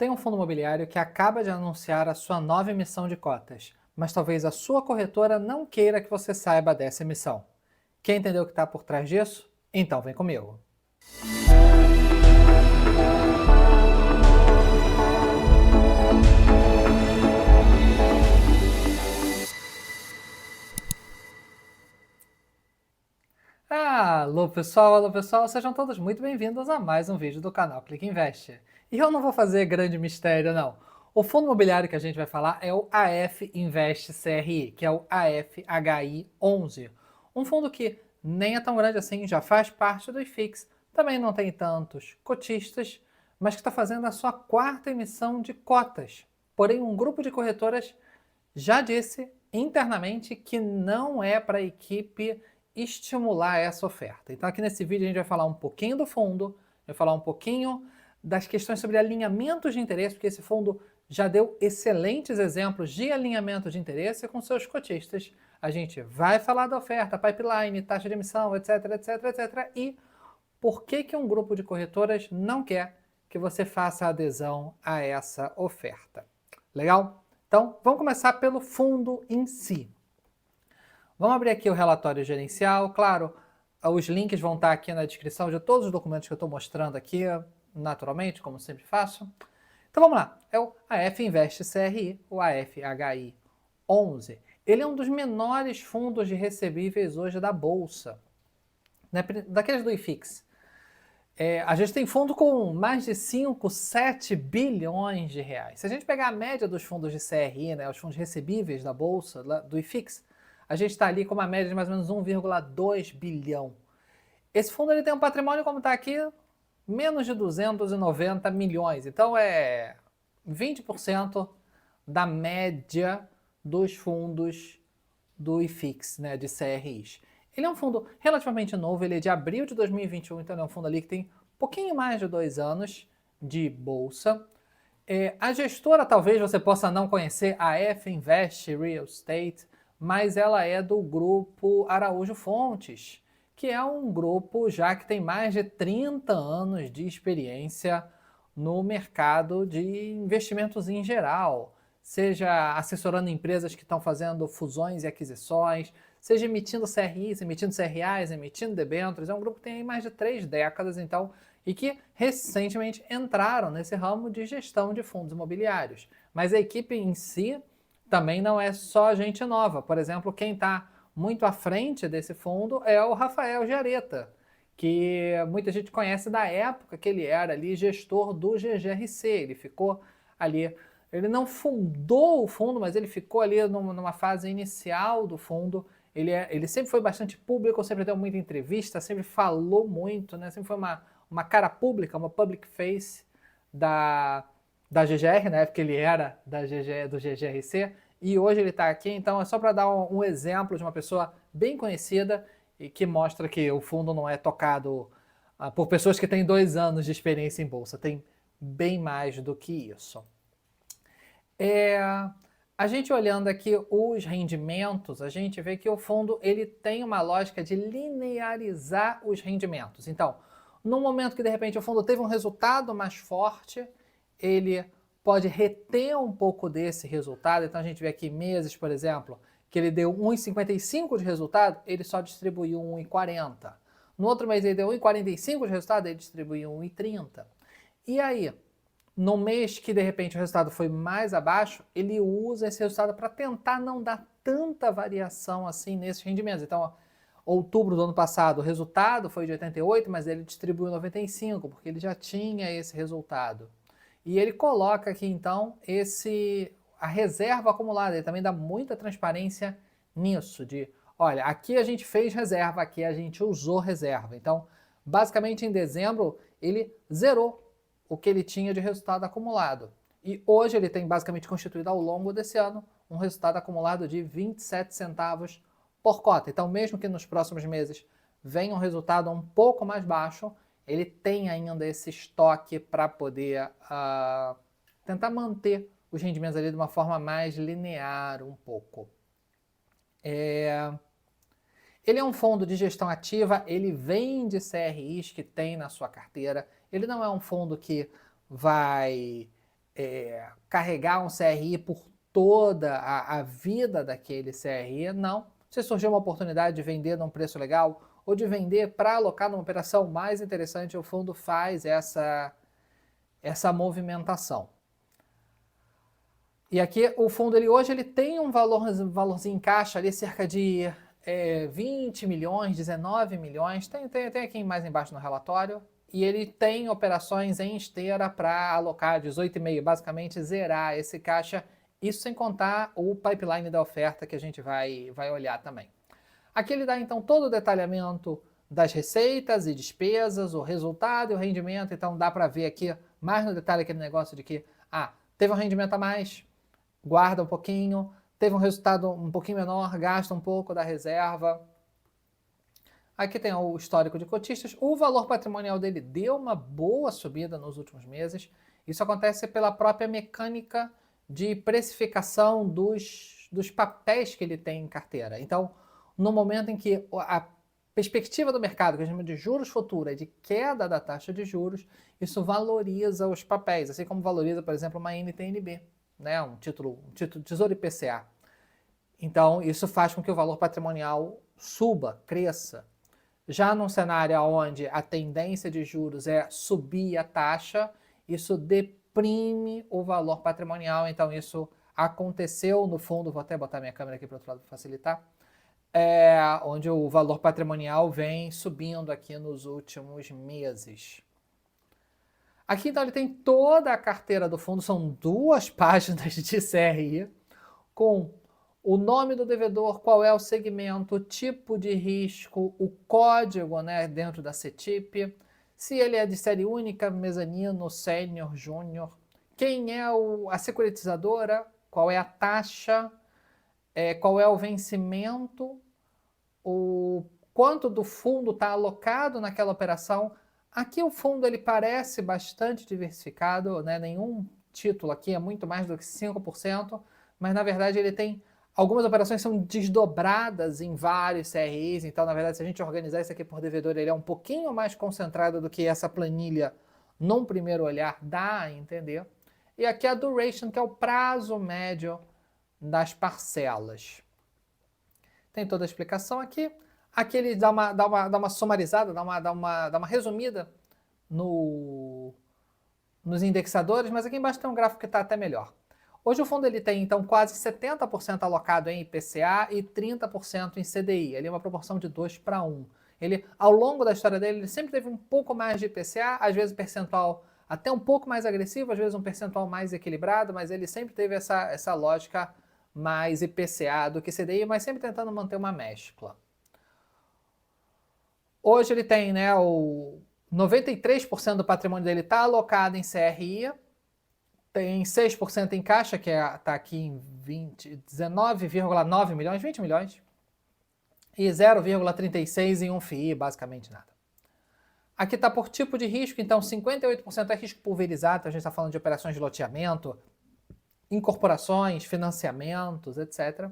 Tem um fundo imobiliário que acaba de anunciar a sua nova emissão de cotas, mas talvez a sua corretora não queira que você saiba dessa emissão. Quer entender o que está por trás disso? Então vem comigo. Alô pessoal, sejam todos muito bem-vindos a mais um vídeo do canal Clique Invest. E eu não vou fazer grande mistério não. O fundo imobiliário que a gente vai falar é o AF Invest CRI, que é o AFHI 11. Um fundo que nem é tão grande assim, já faz parte do IFIX, também não tem tantos cotistas, mas que está fazendo a sua quarta emissão de cotas. Porém, um grupo de corretoras já disse internamente que não é para a equipe estimular essa oferta. Então aqui nesse vídeo a gente vai falar um pouquinho do fundo, vai falar um pouquinho das questões sobre alinhamentos de interesse, porque esse fundo já deu excelentes exemplos de alinhamento de interesse com seus cotistas. A gente vai falar da oferta, pipeline, taxa de emissão, etc, etc, etc. E por que que um grupo de corretoras não quer que você faça adesão a essa oferta. Legal? Então, vamos começar pelo fundo em si. Vamos abrir aqui o relatório gerencial. Claro, os links vão estar aqui na descrição de todos os documentos que eu estou mostrando aqui, naturalmente, como sempre faço. Então vamos lá, é o AF Invest CRI, o AFHI 11. Ele é um dos menores fundos de recebíveis hoje da Bolsa, né? Daqueles do IFIX. A gente tem fundo com mais de 5, 7 bilhões de reais. Se a gente pegar a média dos fundos de CRI, né, os fundos recebíveis da Bolsa, do IFIX, a gente está ali com uma média de mais ou menos 1,2 bilhão. Esse fundo ele tem um patrimônio, como está aqui, menos de 290 milhões. Então é 20% da média dos fundos do IFIX, né, de CRIs. Ele é um fundo relativamente novo, ele é de abril de 2021, então ele é um fundo ali que tem um pouquinho mais de 2 anos de bolsa. A gestora talvez você possa não conhecer, a F Invest Real Estate, mas ela é do grupo Araújo Fontes, que é um grupo já que tem mais de 30 anos de experiência no mercado de investimentos em geral, seja assessorando empresas que estão fazendo fusões e aquisições, seja emitindo CRIs, emitindo CRAs, emitindo debêntures. É um grupo que tem aí mais de 3 décadas, então, e que recentemente entraram nesse ramo de gestão de fundos imobiliários. Mas a equipe em si também não é só gente nova. Por exemplo, quem está muito à frente desse fundo é o Rafael Jareta, que muita gente conhece da época que ele era ali gestor do GGRC. Ele ficou ali, ele não fundou o fundo, mas ele ficou ali numa fase inicial do fundo. Ele sempre foi bastante público, sempre deu muita entrevista, sempre falou muito, né? Sempre foi uma cara pública, uma public face da GGR, né? Porque ele era do GGRC, e hoje ele está aqui. Então é só para dar um exemplo de uma pessoa bem conhecida e que mostra que o fundo não é tocado por pessoas que têm 2 anos de experiência em bolsa, tem bem mais do que isso. A gente olhando aqui os rendimentos, a gente vê que o fundo ele tem uma lógica de linearizar os rendimentos. Então, no momento que de repente o fundo teve um resultado mais forte, ele pode reter um pouco desse resultado. Então a gente vê aqui meses, por exemplo, que ele deu 1,55 de resultado, ele só distribuiu 1,40. No outro mês ele deu 1,45 de resultado, ele distribuiu 1,30. E aí, no mês que de repente o resultado foi mais abaixo, ele usa esse resultado para tentar não dar tanta variação assim nesses rendimentos. Então, ó, outubro do ano passado, o resultado foi de 88, mas ele distribuiu 95, porque ele já tinha esse resultado. E ele coloca aqui então a reserva acumulada, ele também dá muita transparência nisso, de olha, aqui a gente fez reserva, aqui a gente usou reserva. Então, basicamente em dezembro, ele zerou o que ele tinha de resultado acumulado. E hoje ele tem basicamente constituído ao longo desse ano um resultado acumulado de 27 centavos por cota. Então, mesmo que nos próximos meses venha um resultado um pouco mais baixo, ele tem ainda esse estoque para poder tentar manter os rendimentos ali de uma forma mais linear um pouco. Ele é um fundo de gestão ativa, ele vende CRIs que tem na sua carteira, ele não é um fundo que vai carregar um CRI por toda a vida daquele CRI, não. Se surgir uma oportunidade de vender num preço legal ou de vender para alocar numa operação mais interessante, o fundo faz essa movimentação. E aqui o fundo hoje ele tem um valorzinho em caixa ali, cerca de 20 milhões, 19 milhões, tem aqui mais embaixo no relatório, e ele tem operações em esteira para alocar 18,5, basicamente zerar esse caixa, isso sem contar o pipeline da oferta que a gente vai olhar também. Aqui ele dá então todo o detalhamento das receitas e despesas, o resultado e o rendimento, então dá para ver aqui mais no detalhe aquele negócio de que, teve um rendimento a mais, guarda um pouquinho, teve um resultado um pouquinho menor, gasta um pouco da reserva. Aqui tem o histórico de cotistas, o valor patrimonial dele deu uma boa subida nos últimos meses, isso acontece pela própria mecânica de precificação dos papéis que ele tem em carteira. Então, no momento em que a perspectiva do mercado, que a gente chama de juros futuros, é de queda da taxa de juros, isso valoriza os papéis, assim como valoriza, por exemplo, uma NTNB, né, um título Tesouro IPCA. Então, isso faz com que o valor patrimonial suba, cresça. Já num cenário onde a tendência de juros é subir a taxa, isso deprime o valor patrimonial, então isso aconteceu no fundo, vou até botar minha câmera aqui para o outro lado para facilitar, onde o valor patrimonial vem subindo aqui nos últimos meses. Aqui então ele tem toda a carteira do fundo, são 2 páginas de CRI, com o nome do devedor, qual é o segmento, o tipo de risco, o código, né, dentro da CETIP, se ele é de série única, mezanino, sênior, júnior, quem é a securitizadora, qual é a taxa, qual é o vencimento, o quanto do fundo está alocado naquela operação. Aqui o fundo ele parece bastante diversificado, né? Nenhum título aqui é muito mais do que 5%, mas na verdade ele tem algumas operações são desdobradas em vários CRIs, então na verdade se a gente organizar isso aqui por devedor, ele é um pouquinho mais concentrado do que essa planilha num primeiro olhar dá a entender. E aqui a duration, que é o prazo médio das parcelas. Tem toda a explicação aqui. Aqui ele dá uma sumarizada, dá uma resumida nos indexadores, mas aqui embaixo tem um gráfico que está até melhor. Hoje o fundo ele tem então quase 70% alocado em IPCA e 30% em CDI. Ele é uma proporção de 2 para 1. Ele, ao longo da história dele, ele sempre teve um pouco mais de IPCA, às vezes percentual até um pouco mais agressivo, às vezes um percentual mais equilibrado, mas ele sempre teve essa lógica mais IPCA do que CDI, mas sempre tentando manter uma mescla. Hoje ele tem, né, o 93% do patrimônio dele está alocado em CRI, tem 6% em caixa, que está aqui em 19,9 milhões, 20 milhões, e 0,36 em um FII, basicamente nada. Aqui está por tipo de risco, então 58% é risco pulverizado, a gente está falando de operações de loteamento, incorporações, financiamentos, etc.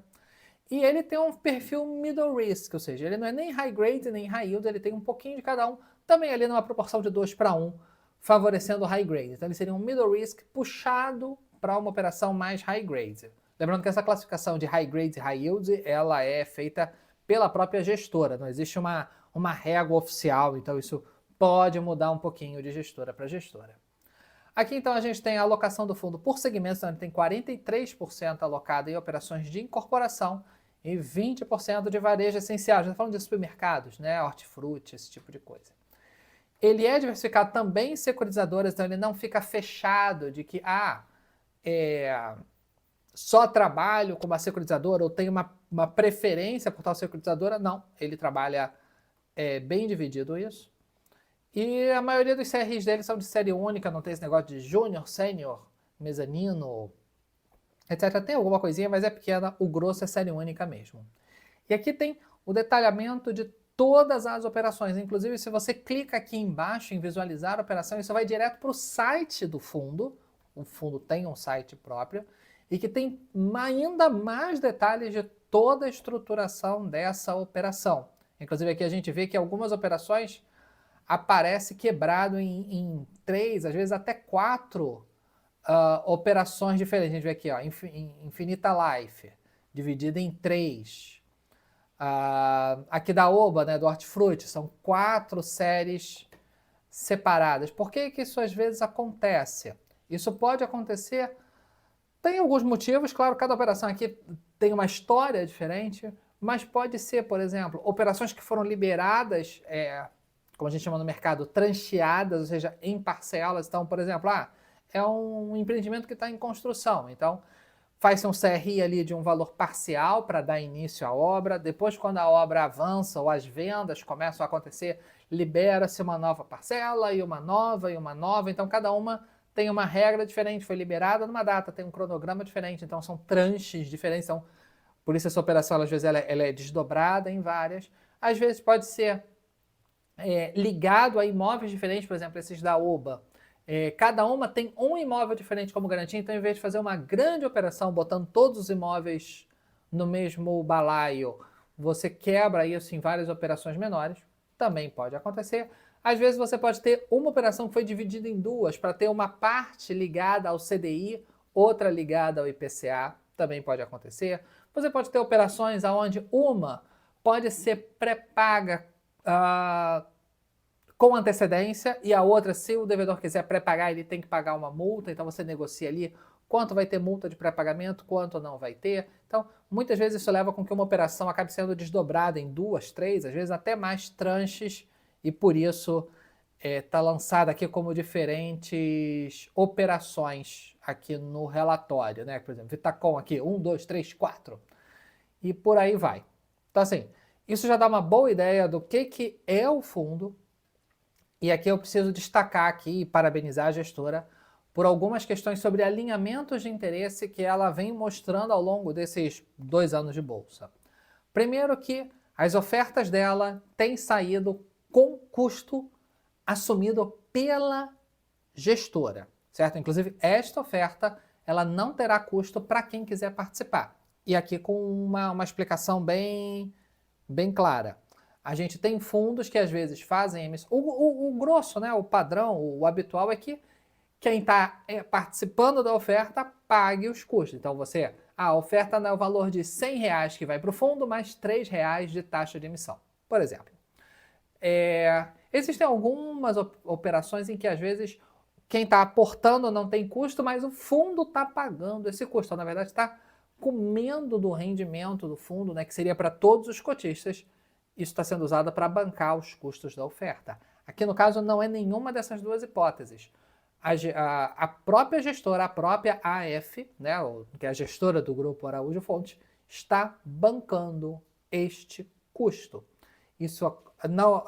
E ele tem um perfil middle risk, ou seja, ele não é nem high grade nem high yield, ele tem um pouquinho de cada um, também ali numa proporção de 2 para 1, favorecendo o high grade. Então ele seria um middle risk puxado para uma operação mais high grade. Lembrando que essa classificação de high grade e high yield, ela é feita pela própria gestora, não existe uma régua oficial, então isso pode mudar um pouquinho de gestora para gestora. Aqui então a gente tem a alocação do fundo por segmentos, então ele tem 43% alocado em operações de incorporação e 20% de varejo essencial. Já está falando de supermercados, né, hortifruti, esse tipo de coisa. Ele é diversificado também em securitizadoras, então ele não fica fechado de que, só trabalho com uma securitizadora ou tenho uma preferência por tal securitizadora. Não, ele trabalha bem dividido isso. E a maioria dos CRIs dele são de série única, não tem esse negócio de júnior, sênior, mezanino, etc. Tem alguma coisinha, mas é pequena, o grosso é série única mesmo. E aqui tem o detalhamento de todas as operações, inclusive se você clica aqui embaixo em visualizar a operação, isso vai direto para o site do fundo, o fundo tem um site próprio, e que tem ainda mais detalhes de toda a estruturação dessa operação. Inclusive aqui a gente vê que algumas operações aparece quebrado em 3, às vezes até 4 operações diferentes. A gente vê aqui, ó, Infinita Life, dividida em 3. Aqui da Oba, né, do Hortifruti, são 4 séries separadas. Por que que isso às vezes acontece? Isso pode acontecer, tem alguns motivos, claro, cada operação aqui tem uma história diferente, mas pode ser, por exemplo, operações que foram liberadas, como a gente chama no mercado, trancheadas, ou seja, em parcelas. Então, por exemplo, é um empreendimento que está em construção, então faz-se um CRI ali de um valor parcial para dar início à obra, depois quando a obra avança ou as vendas começam a acontecer, libera-se uma nova parcela e uma nova, então cada uma tem uma regra diferente, foi liberada numa data, tem um cronograma diferente, então são tranches diferentes, então, por isso essa operação às vezes ela é desdobrada em várias, às vezes pode ser ligado a imóveis diferentes, por exemplo, esses da Oba, cada uma tem um imóvel diferente como garantia, então em vez de fazer uma grande operação botando todos os imóveis no mesmo balaio, você quebra isso em várias operações menores, também pode acontecer. Às vezes você pode ter uma operação que foi dividida em duas, para ter uma parte ligada ao CDI, outra ligada ao IPCA, também pode acontecer. Você pode ter operações onde uma pode ser pré-paga com antecedência, e a outra, se o devedor quiser pré-pagar, ele tem que pagar uma multa, então você negocia ali quanto vai ter multa de pré-pagamento, quanto não vai ter. Então, muitas vezes isso leva com que uma operação acabe sendo desdobrada em 2, 3, às vezes até mais tranches, e por isso está lançada aqui como diferentes operações aqui no relatório, né? Por exemplo, Vitacom aqui, 1, 2, 3, 4, e por aí vai. Então assim, isso já dá uma boa ideia do que é o fundo. E aqui eu preciso destacar aqui e parabenizar a gestora por algumas questões sobre alinhamentos de interesse que ela vem mostrando ao longo desses 2 anos de bolsa. Primeiro que as ofertas dela têm saído com custo assumido pela gestora, certo? Inclusive, esta oferta ela não terá custo para quem quiser participar. E aqui com uma explicação bem clara. A gente tem fundos que às vezes fazem emissão. O grosso, né, o padrão, o habitual é que quem está participando da oferta pague os custos. Então a oferta é o valor de R$100 que vai para o fundo, mais R$3 de taxa de emissão, por exemplo. Existem algumas operações em que às vezes quem está aportando não tem custo, mas o fundo está pagando esse custo. Então, na verdade, está comendo do rendimento do fundo, né, que seria para todos os cotistas. Isso está sendo usado para bancar os custos da oferta. Aqui no caso não é nenhuma dessas duas hipóteses. A própria gestora, a própria AF, né, que é a gestora do Grupo Araújo Fontes, está bancando este custo. Isso não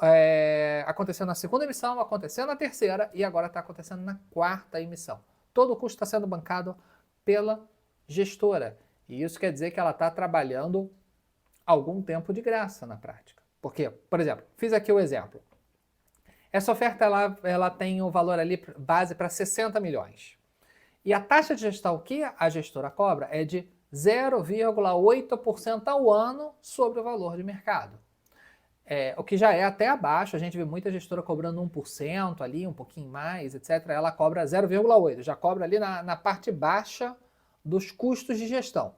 aconteceu na segunda emissão, aconteceu na terceira e agora está acontecendo na quarta emissão. Todo o custo está sendo bancado pela gestora. E isso quer dizer que ela está trabalhando algum tempo de graça na prática. Por quê? Por exemplo, fiz aqui o exemplo. Essa oferta ela tem o valor ali base para 60 milhões. E a taxa de gestão que a gestora cobra é de 0,8% ao ano sobre o valor de mercado. O que já é até abaixo, a gente vê muita gestora cobrando 1% ali, um pouquinho mais, etc. Ela cobra 0,8%, já cobra ali na parte baixa dos custos de gestão.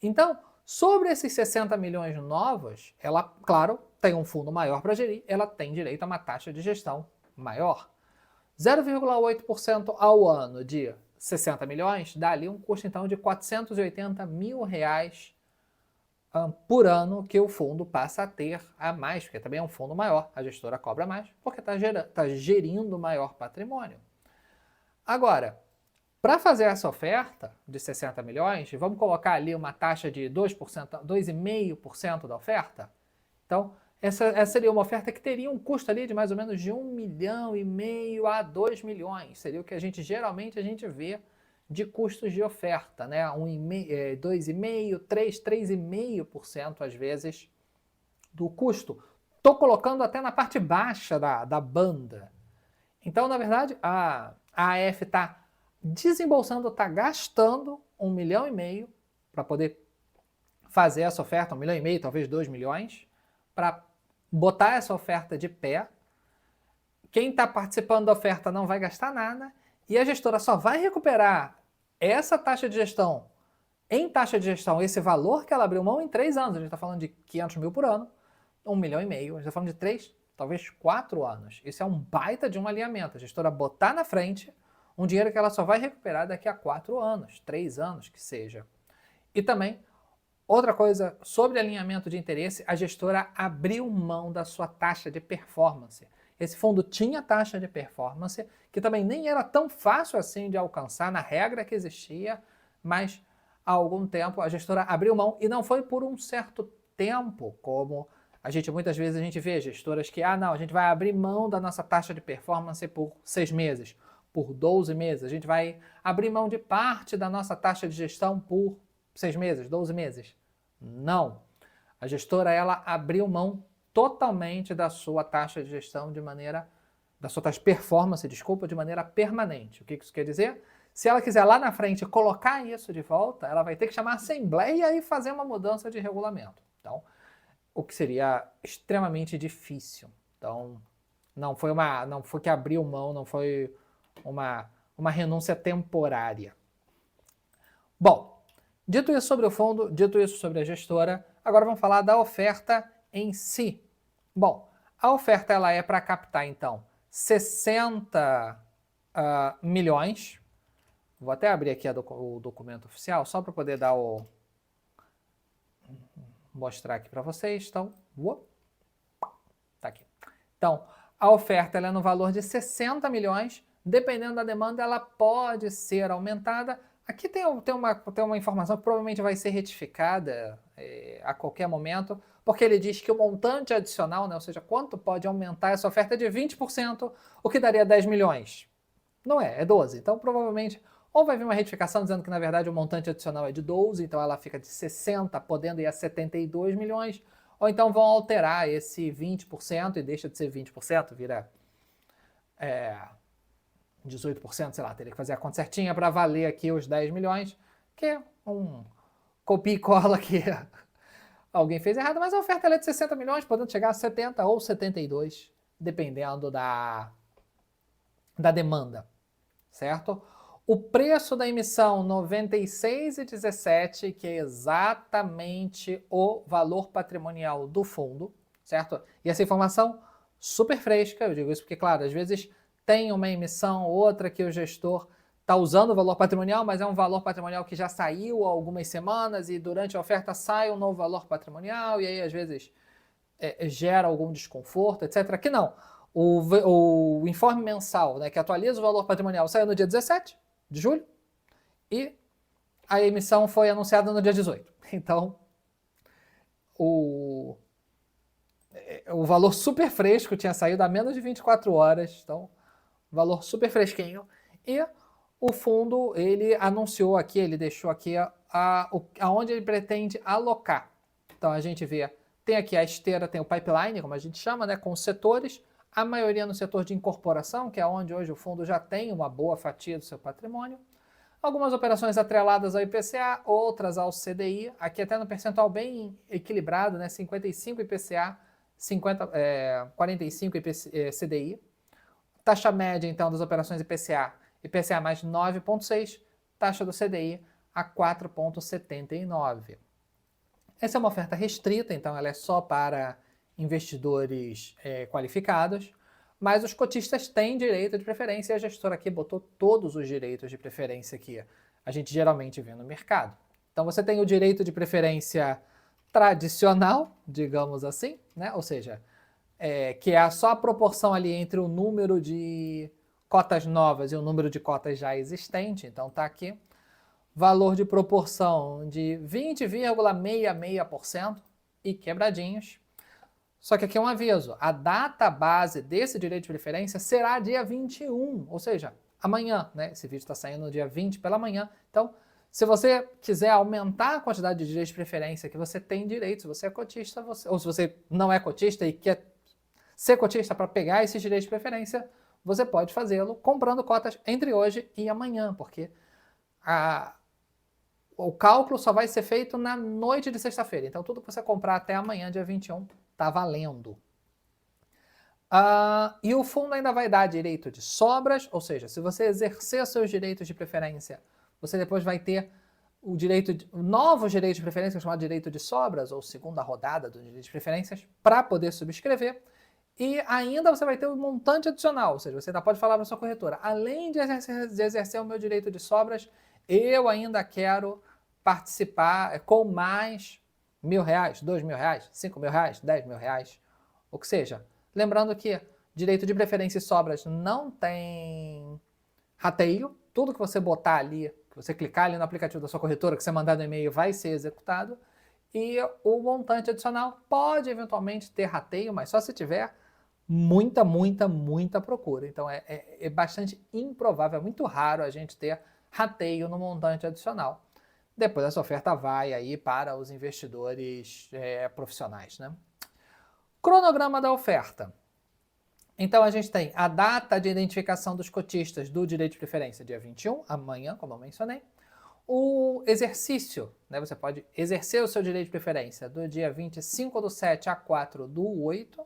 Então, sobre esses 60 milhões novos, ela, claro, tem um fundo maior para gerir, ela tem direito a uma taxa de gestão maior. 0,8% ao ano de 60 milhões dá ali um custo então de R$480 mil por ano que o fundo passa a ter a mais, porque também é um fundo maior, a gestora cobra mais, porque está gerindo maior patrimônio. Agora, para fazer essa oferta de 60 milhões, vamos colocar ali uma taxa de 2%, 2,5% da oferta? Então, essa seria uma oferta que teria um custo ali de mais ou menos de 1,5 milhão a 2 milhões. Seria o que geralmente a gente vê de custos de oferta, né? 2,5%, 3%, 3,5% às vezes do custo. Estou colocando até na parte baixa da banda. Então, na verdade, a AF está desembolsando, está gastando 1,5 milhão para poder fazer essa oferta, 1,5 milhão, talvez 2 milhões, para botar essa oferta de pé. Quem está participando da oferta não vai gastar nada, e a gestora só vai recuperar essa taxa de gestão, em taxa de gestão, esse valor que ela abriu mão em 3 anos. A gente está falando de 500 mil por ano, 1,5 milhão. A gente está falando de 3, talvez 4 anos. Isso é um baita de um alinhamento. A gestora botar na frente um dinheiro que ela só vai recuperar daqui a 4 anos, 3 anos que seja. E também, outra coisa sobre alinhamento de interesse, a gestora abriu mão da sua taxa de performance. Esse fundo tinha taxa de performance, que também nem era tão fácil assim de alcançar na regra que existia, mas há algum tempo a gestora abriu mão, e não foi por um certo tempo, como muitas vezes a gente vê gestoras que, não, a gente vai abrir mão da nossa taxa de performance por 6 meses, por 12 meses, a gente vai abrir mão de parte da nossa taxa de gestão por 6 meses, 12 meses. Não. A gestora, ela abriu mão totalmente da sua taxa de gestão da sua taxa de performance, desculpa, de maneira permanente. O que isso quer dizer? Se ela quiser lá na frente colocar isso de volta, ela vai ter que chamar a assembleia e fazer uma mudança de regulamento. Então, o que seria extremamente difícil. Então, não foi que abriu mão, não foi uma renúncia temporária. Bom, dito isso sobre o fundo, dito isso sobre a gestora, agora vamos falar da oferta em si. Bom, a oferta ela é para captar, então, 60 milhões. Vou até abrir aqui o documento oficial, só para poder mostrar aqui para vocês. Então, tá aqui. Então, a oferta ela é no valor de 60 milhões. Dependendo da demanda, ela pode ser aumentada. Aqui tem uma informação que provavelmente vai ser retificada a qualquer momento, porque ele diz que o montante adicional, né, ou seja, quanto pode aumentar essa oferta é de 20%, o que daria 10 milhões. Não é 12. Então, provavelmente, ou vai vir uma retificação dizendo que, na verdade, o montante adicional é de 12, então ela fica de 60, podendo ir a 72 milhões, ou então vão alterar esse 20% e deixa de ser 20%, vira 18%, sei lá, teria que fazer a conta certinha para valer aqui os 10 milhões, que é um copia e cola que alguém fez errado, mas a oferta é de 60 milhões, podendo chegar a 70 ou 72, dependendo da demanda, certo? O preço da emissão 96,17, que é exatamente o valor patrimonial do fundo, certo? E essa informação super fresca, eu digo isso porque, claro, às vezes tem uma emissão, outra que o gestor está usando o valor patrimonial, mas é um valor patrimonial que já saiu há algumas semanas e durante a oferta sai um novo valor patrimonial e aí às vezes gera algum desconforto, etc. Aqui não. O informe mensal, né, que atualiza o valor patrimonial, saiu no dia 17 de julho e a emissão foi anunciada no dia 18. Então, o valor super fresco tinha saído há menos de 24 horas, então, valor super fresquinho. E o fundo, ele anunciou aqui, ele deixou aqui aonde ele pretende alocar. Então, a gente vê, tem aqui a esteira, tem o pipeline, como a gente chama, né, com os setores, a maioria no setor de incorporação, que é onde hoje o fundo já tem uma boa fatia do seu patrimônio. Algumas operações atreladas ao IPCA, outras ao CDI, aqui até no percentual bem equilibrado, né, 55 IPCA, 45 CDI. Taxa média, então, das operações IPCA mais 9,6, taxa do CDI a 4,79. Essa é uma oferta restrita, então ela é só para investidores qualificados, mas os cotistas têm direito de preferência e a gestora aqui botou todos os direitos de preferência que a gente geralmente vê no mercado. Então você tem o direito de preferência tradicional, digamos assim, né? Ou seja, que é só a proporção ali entre o número de cotas novas e o número de cotas já existente, então tá aqui. Valor de proporção de 20,66% e quebradinhos. Só que aqui é um aviso, a data base desse direito de preferência será dia 21, ou seja, amanhã, né? Esse vídeo está saindo no dia 20 pela manhã, então se você quiser aumentar a quantidade de direitos de preferência que você tem direito, se você é cotista, ou se você não é cotista e quer ser cotista para pegar esses direitos de preferência, você pode fazê-lo comprando cotas entre hoje e amanhã, porque o cálculo só vai ser feito na noite de sexta-feira. Então, tudo que você comprar até amanhã, dia 21, está valendo. E o fundo ainda vai dar direito de sobras, ou seja, se você exercer seus direitos de preferência, você depois vai ter novos direitos de preferência, chamado direito de sobras, ou segunda rodada do direito de preferências, para poder subscrever. E ainda você vai ter um montante adicional, ou seja, você ainda pode falar para sua corretora, além de exercer o meu direito de sobras, eu ainda quero participar com mais R$ 1.000, R$ 2.000, R$ 5.000, R$ 10.000, o que seja. Lembrando que direito de preferência e sobras não tem rateio, tudo que você botar ali, que você clicar ali no aplicativo da sua corretora, que você mandar no e-mail, vai ser executado. E o montante adicional pode eventualmente ter rateio, mas só se tiver muita procura. Então é bastante improvável, é muito raro a gente ter rateio no montante adicional. Depois essa oferta vai aí para os investidores profissionais, né? Cronograma da oferta. Então a gente tem a data de identificação dos cotistas do direito de preferência, dia 21, amanhã, como eu mencionei. O exercício, né, você pode exercer o seu direito de preferência do dia 25/7 a 4/8.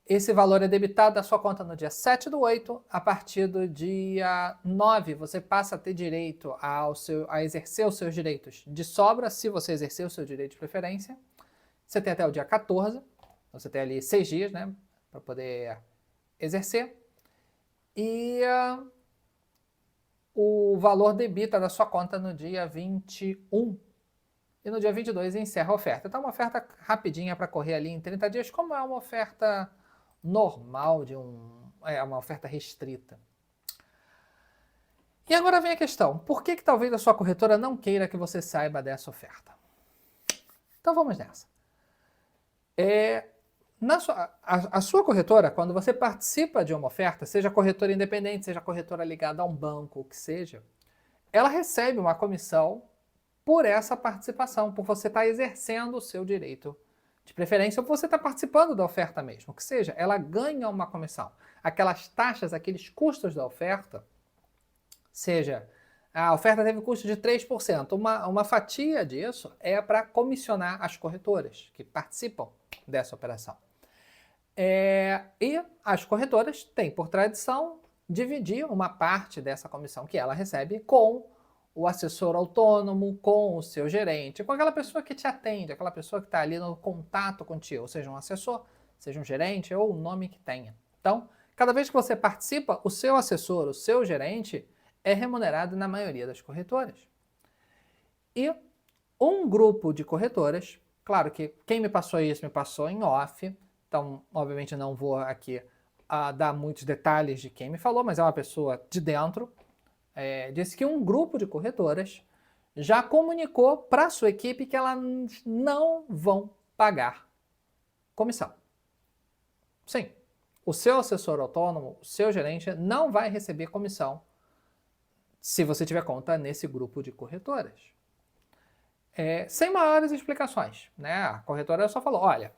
Esse valor é debitado da sua conta no dia 7/8. A partir do dia 9, você passa a ter direito a exercer os seus direitos de sobra, se você exercer o seu direito de preferência. Você tem até o dia 14, você tem ali 6 dias, né, para poder exercer. E o valor debita da sua conta no dia 21. E no dia 22 encerra a oferta. Então, uma oferta rapidinha para correr ali em 30 dias, como é uma oferta normal uma oferta restrita. E agora vem a questão, por que talvez a sua corretora não queira que você saiba dessa oferta? Então vamos nessa. A sua corretora, quando você participa de uma oferta, seja corretora independente, seja corretora ligada a um banco, o que seja, ela recebe uma comissão por essa participação, por você estar exercendo o seu direito de preferência ou por você estar participando da oferta mesmo, o que seja, ela ganha uma comissão. Aquelas taxas, aqueles custos da oferta, seja, a oferta teve custo de 3%, uma fatia disso é para comissionar as corretoras que participam dessa operação. E as corretoras têm por tradição dividir uma parte dessa comissão que ela recebe com o assessor autônomo, com o seu gerente, com aquela pessoa que te atende, aquela pessoa que está ali no contato contigo, seja um assessor, seja um gerente ou o nome que tenha. Então, cada vez que você participa, o seu assessor, o seu gerente é remunerado na maioria das corretoras. E um grupo de corretoras, claro que quem me passou isso me passou em off, então obviamente não vou aqui dar muitos detalhes de quem me falou, mas é uma pessoa de dentro, disse que um grupo de corretoras já comunicou para a sua equipe que elas não vão pagar comissão. Sim, o seu assessor autônomo, o seu gerente não vai receber comissão se você tiver conta nesse grupo de corretoras. Sem maiores explicações, né? A corretora só falou, olha,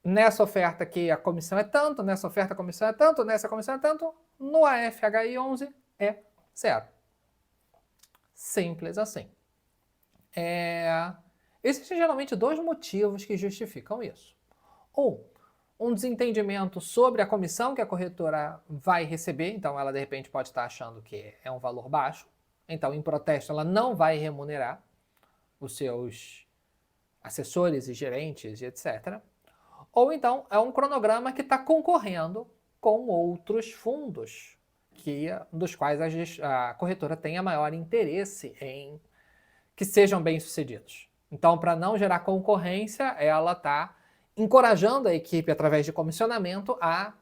nessa oferta aqui a comissão é tanto, nessa oferta a comissão é tanto, nessa comissão é tanto, no AFHI 11 é 0. Simples assim. Existem geralmente 2 motivos que justificam isso. Um desentendimento sobre a comissão que a corretora vai receber, então ela de repente pode estar achando que é um valor baixo, então em protesto ela não vai remunerar os seus assessores e gerentes e etc. Ou então é um cronograma que está concorrendo com outros fundos, dos quais a corretora tenha maior interesse em que sejam bem-sucedidos. Então, para não gerar concorrência, ela está encorajando a equipe, através de comissionamento, a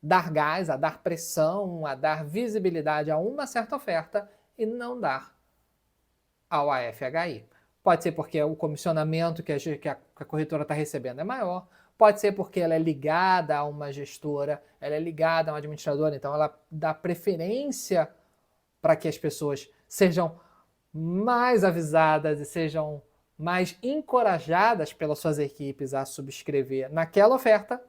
dar gás, a dar pressão, a dar visibilidade a uma certa oferta e não dar ao AFHI. Pode ser porque o comissionamento que a corretora está recebendo é maior, pode ser porque ela é ligada a uma gestora, ela é ligada a uma administradora, então ela dá preferência para que as pessoas sejam mais avisadas e sejam mais encorajadas pelas suas equipes a subscrever naquela oferta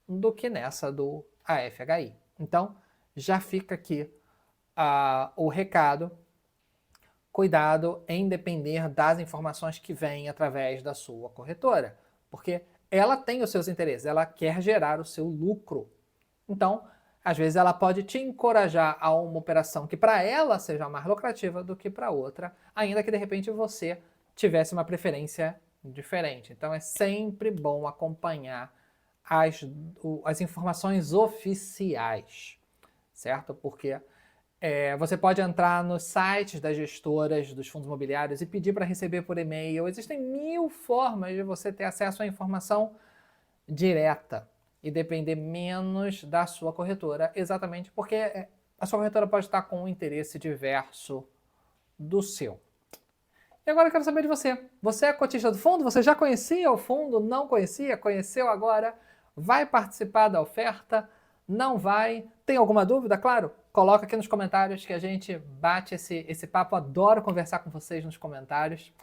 do que nessa do AFHI. Então, já fica aqui o recado. Cuidado em depender das informações que vêm através da sua corretora, porque ela tem os seus interesses, ela quer gerar o seu lucro. Então, às vezes ela pode te encorajar a uma operação que para ela seja mais lucrativa do que para outra, ainda que de repente você tivesse uma preferência diferente. Então é sempre bom acompanhar as informações oficiais, certo? Porque você pode entrar nos sites das gestoras dos fundos imobiliários e pedir para receber por e-mail. Existem 1000 formas de você ter acesso à informação direta e depender menos da sua corretora, exatamente porque a sua corretora pode estar com um interesse diverso do seu. E agora eu quero saber de você. Você é cotista do fundo? Você já conhecia o fundo? Não conhecia? Conheceu agora? Vai participar da oferta? Não vai? Tem alguma dúvida? Claro, coloca aqui nos comentários que a gente bate esse papo. Adoro conversar com vocês nos comentários.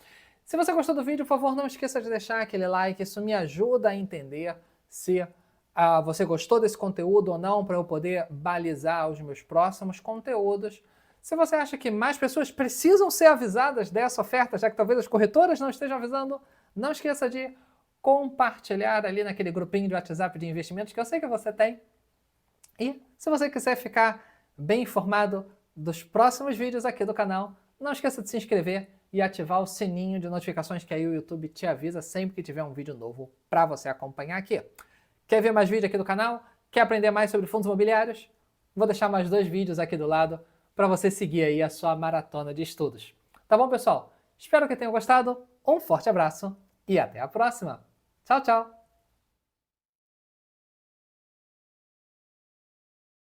Se você gostou do vídeo, por favor, não esqueça de deixar aquele like. Isso me ajuda a entender se você gostou desse conteúdo ou não, para eu poder balizar os meus próximos conteúdos. Se você acha que mais pessoas precisam ser avisadas dessa oferta, já que talvez as corretoras não estejam avisando, não esqueça de compartilhar ali naquele grupinho de WhatsApp de investimentos que eu sei que você tem. E se você quiser ficar bem informado dos próximos vídeos aqui do canal, não esqueça de se inscrever e ativar o sininho de notificações que aí o YouTube te avisa sempre que tiver um vídeo novo para você acompanhar aqui. Quer ver mais vídeo aqui do canal? Quer aprender mais sobre fundos imobiliários? Vou deixar mais 2 vídeos aqui do lado para você seguir aí a sua maratona de estudos. Tá bom, pessoal? Espero que tenham gostado, um forte abraço e até a próxima. Tchau, tchau!